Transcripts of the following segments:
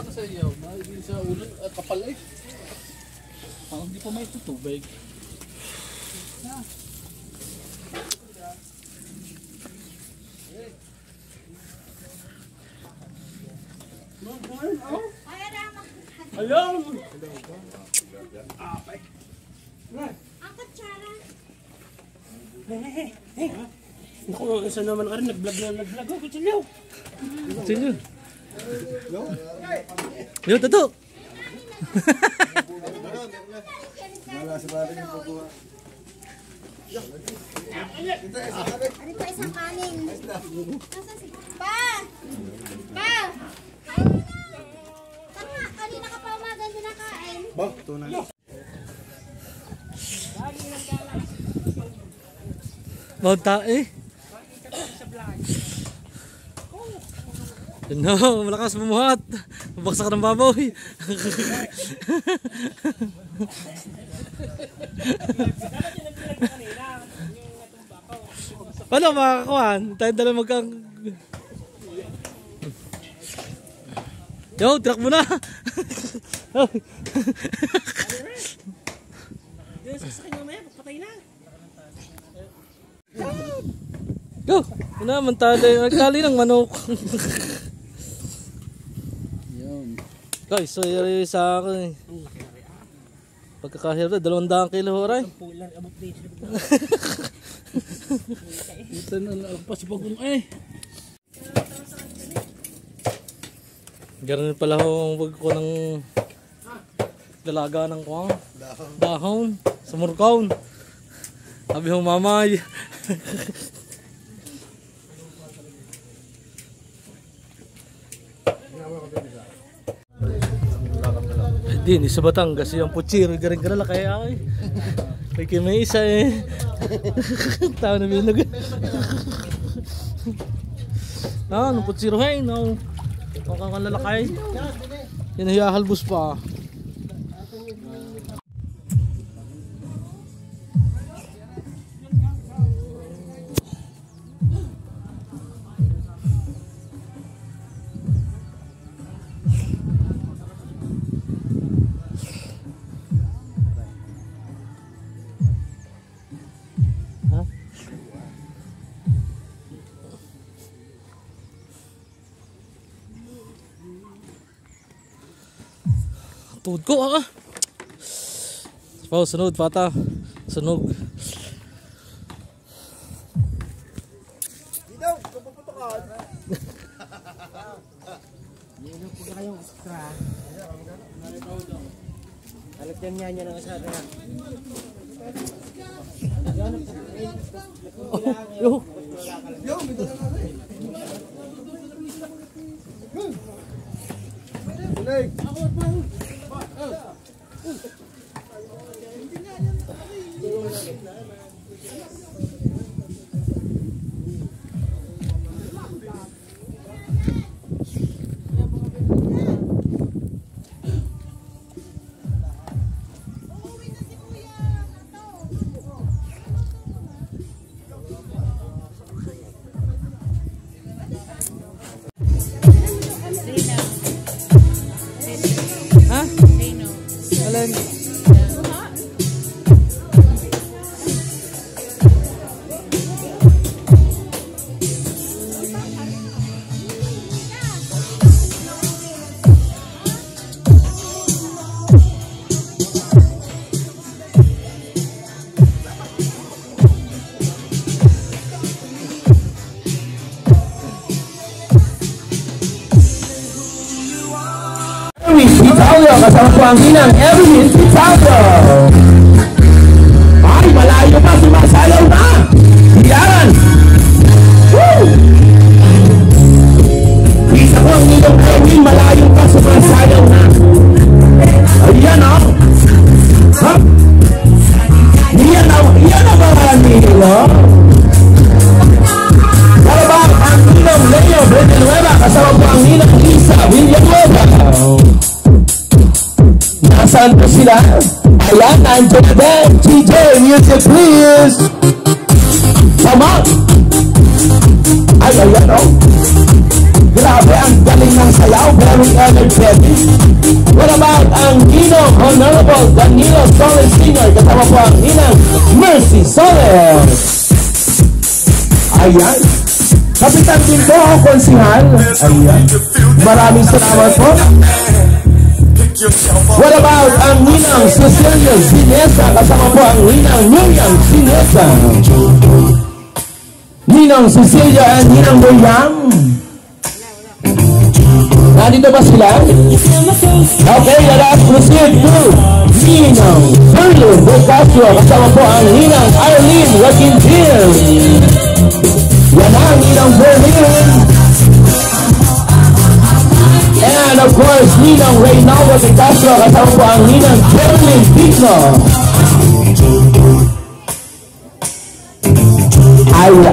na sa iyo. Hindi sa ulo at kapal eh. Hindi pa may tutubig. Hello! Ang kutsara. Naku, isa naman ka rin, nag-vlog ako, kutsilyo. Kutsilyo. Yo, tato! Ano pa isang kanin? Pa! Pa! Tama, kanina ka pa umaga doon nakain. Ba, ito na. Bauta eh. No, malakas bumuhat. Babaksak ng baboy. Paano makakakuhan? Tayo dala magkang... Yo, truck mo na! Sasakay mo maya, patay na. Go! Una, nagtali ng manok. Guys, so yun sa akin eh. Pagkakahirap na, 200 kilo horay. Ito na nalagpas pagong eh. Ganun pala ho wag ko ng dalaga ng kuwang. Dahon. Sa murkaon. Sabi ho mamay. Din sa Batangas yung puchiro garing garala kaya ay. May may isa eh. Tao na binag. Nung puchiro hay no. Makakanlalakay. Yan hiyahalbos pa. Tuhod ko ah. Oh, sunod pata. Sunog. Dito, kapuputukan. Yun po na kayong extra. Alagyan niya ng asada na. Yo. Yo, bito na natin. Bulig. Ha? Alin? Italia, kasama po ang ginang Evelyn Italia. Ay, malayo pa, sumasayaw na. Yan. Woo! Isa po ang inyong Evelyn, malayo pa, sumasayaw na. Ayan o. Ha? Iyan na ba nila? Karabang ang ginang Leo Villanueva, kasama po ang ginang Lisa Villanueva. Nasaan po sila? Ayan, nandiyan na din. TJ, music please. Come on. Ay, ayan o. Grabe ang galing ng sayaw, very energetic. What about ang Ninong Honorable Danilo Soles Sr. Kasama po ang Ninang Mercy Soles. Ayan. Kapitan din po ang konsihal. Ayan. Maraming salamat po. What about ang Ninang Cecilia Zinesa? Kasama po ang Ninang Miriam Zinesa. Ninang Cecilia and Ninang Boyang. Nandito ba sila? Okay, let us proceed to Ninang Ferlin Bocasio. Kasama po ang Ninang Arlene Raquintil. Yan ang Ninang Ferlin. And of course, Ninang Reynaldo de Castro. Kasama po ang Ninang Ferlin Pino.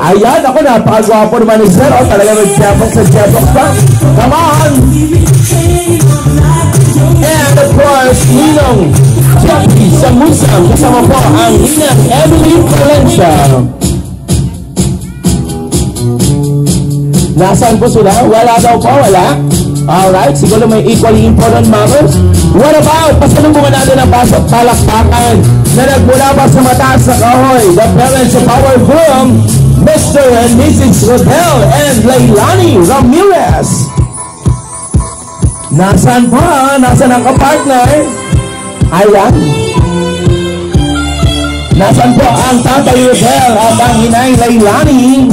Ayan, ako napakagwapo naman ni Sir. O, talaga mag-jabok sa jabok pa. Come on! And of course, Ninong Jackie Samusang. Kasama po ang Ninang Emily Valencia. Nasaan po sila? Wala daw po, wala? Alright, siguro may equally important matters. What about, pasalubungan natin ang palakpakan na nagmula pa sa mataas na kahoy. The parents of our groom, Mr. and Mrs. Rodel and Leilani Ramirez. Nasaan pa? Nasaan ang kapartner? Ayan. Nasaan po ang Tatay Rodel at ang Inay Leilani?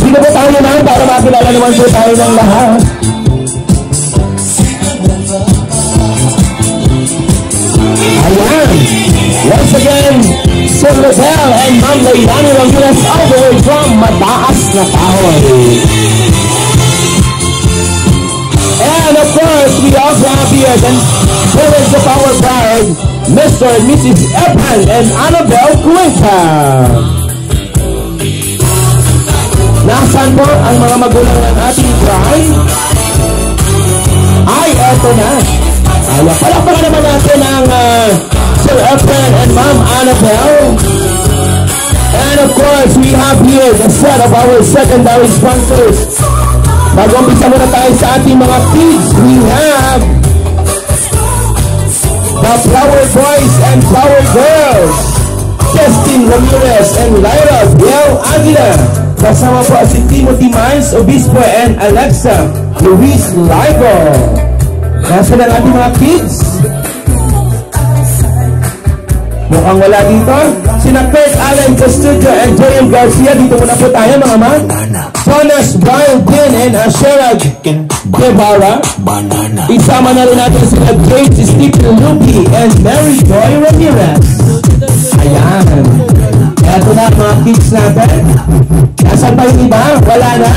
Dito po tayo na para makilala naman po tayo ng lahat. Ayan. Once again, Sir Rodel and Ma'am Leilani Ramirez all the way from mataas na kahoy. And of course, we also have here the parents of our bride, Mr. and Mrs. Evan and Annabelle Cuenca. Nasaan po ang mga magulang ng ating bride? Ay, eto na. Ayan, palakpakan naman natin ang Sir Efren and Ma'am Annabelle. And of course, we have here the set of our secondary sponsors. Mag-umpisa muna tayo sa ating mga kids. We have the Flower Boys and Flower Girls, Justin Ramirez and Lyra Biel Aguila. Kasama po si Timothy Mines Obispo and Alexa Luis Ligo. Nasaan ang ating mga kids? Mukhang wala dito. Sina Kurt Allen Castillo and J.M. Garcia. Dito muna po tayo mga man. Jonas Brian Din and Ashera Guevara. Isama na rin natin sila James Stephen Lupi and Mary Joy Ramirez. Ayan. Eto na mga kids natin. Nasaan pa yung iba? Wala na.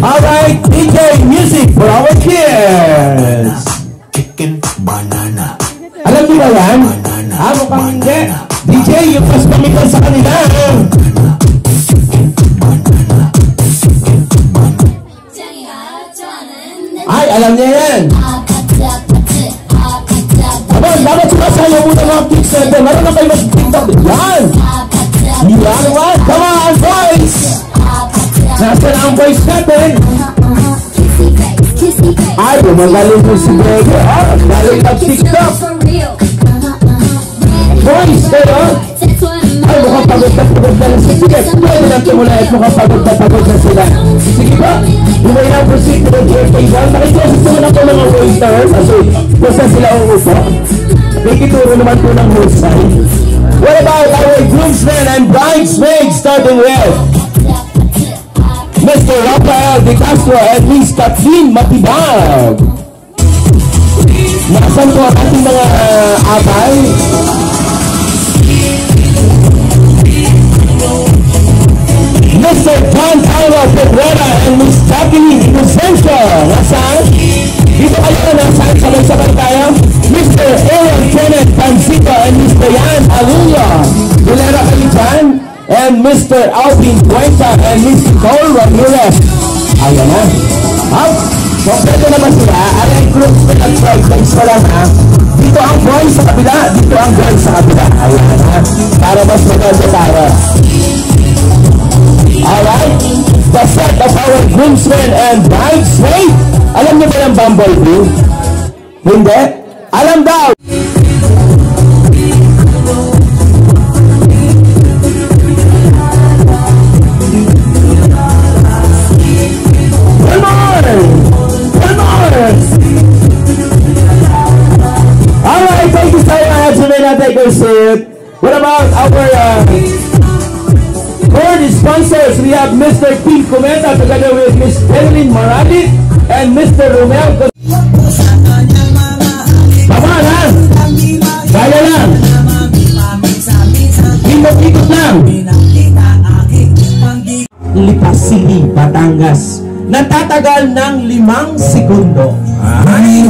Alright, DJ music for our kids. Chicken banana. Alam niyo ba yan? Mukhang hindi. DJ, yung mas pamitan sa kanila. Ay, alam niya yan. Abon, dapat sumasayo muna mga kids natin. Meron na kayo mag-tiktok. Yan. Yan naman. Come on, boys. Nasaan ang boys natin? Ay, magaling mo si Grego. Galing mag-tiktok. Boys, kayo? Ay, mukhang pagod na lang. Sige, pwede natin muna at mukhang pagod na sila. Sige ba? Lumay na proceed to the birthday ball. Nakiklasis naman ako mga waiters. Kasi, basta sila uupo. May kituro naman po ng husay. What about our groomsmen and bridesmaids starting with Mr. Rafael De Castro and Miss Kathleen Matibag? Nasaan po ang ating mga atay? Mr. John Tyler Pedrada and Miss Jacqueline Inocencio. Nasaan? Dito kayo, nasaan? Sabay-sabay tayo. Mr. Aaron Kenneth Pansito and Mr. Yan Alulla. Dulera kayo dyan. And Mr. Alvin Cuenca and Miss Cole Ramirez. Ayan na. Kompleto naman sila. Ayan, group at friends pa lang ha. Dito ang boys sa kabila. Dito ang girls sa kabila. Ayan ha. Para mas maganda tayo. Alright? The set of our groomsmen and bridesmaid. Alam niyo ba yung Bumblebee? Hindi? Alam daw! One more! One more! Alright, thank you so much. You may not take your seat. What about our board sponsors? We have Mr. King Cometa together with Miss Evelyn Morales and Mr. Romel. Tama na! Kaya lang! Ikot-ikot lang! Lipas City, Batangas. Natatagal ng 5 segundo. Ay!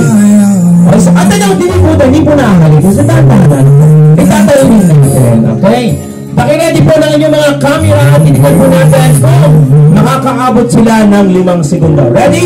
So, ata nang diniputan, hindi po nakakalit. Sa tatanan, itatalunin natin. Okay? Pakiredy po ng inyong mga camera at itignan po natin kung makakaabot sila ng 5 segundo. Ready?